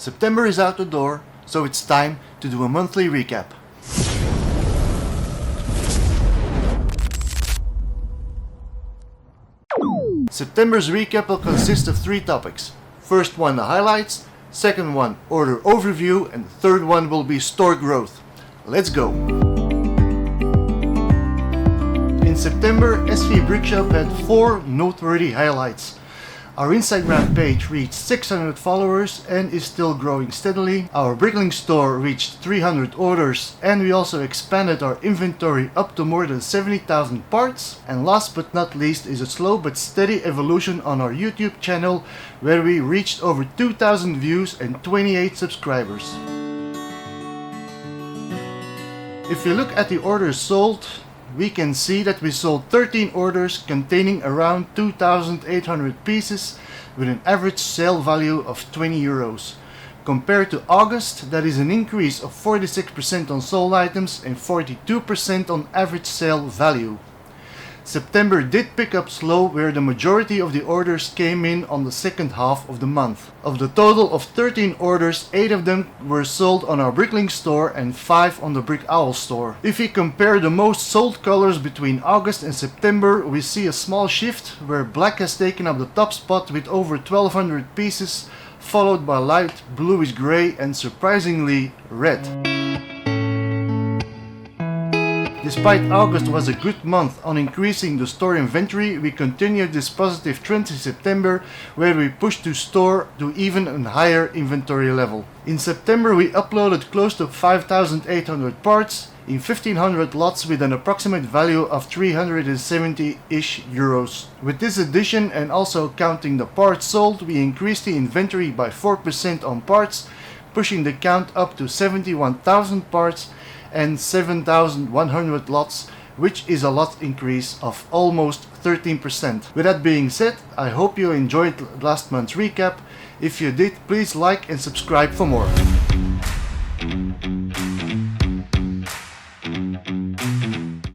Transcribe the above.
September is out the door, so it's time to do a monthly recap. September's recap will consist of 3 topics. First one, the highlights, second one, order overview, and the third one will be store growth. Let's go! In September, svbrickshop had 4 noteworthy highlights. Our Instagram page reached 600 followers and is still growing steadily. Our bricklink store reached 300 orders, and we also expanded our inventory up to more than 70,000 parts. And last but not least is a slow but steady evolution on our YouTube channel, where we reached over 2,000 views and 28 subscribers. If you look at the orders sold, we can see that we sold 13 orders containing around 2,800 pieces with an average sale value of 20 euros. Compared to August, that is an increase of 46% on sold items and 42% on average sale value. September did pick up slow, where the majority of the orders came in on the second half of the month. Of the total of 13 orders, 8 of them were sold on our bricklink store and 5 on the brickowl store. If we compare the most sold colors between August and September, we see a small shift where black has taken up the top spot with over 1,200 pieces, followed by light bluish grey and surprisingly red. Despite August was a good month on increasing the store inventory, we continued this positive trend in September, where we pushed the store to even a higher inventory level. In September we uploaded close to 5,800 parts in 1,500 lots with an approximate value of 370-ish euros. With this addition and also counting the parts sold, we increased the inventory by 4% on parts, pushing the count up to 71,000 parts and 7,100 lots, which is a lot increase of almost 13%. With that being said, I hope you enjoyed last month's recap. If you did, please like and subscribe for more.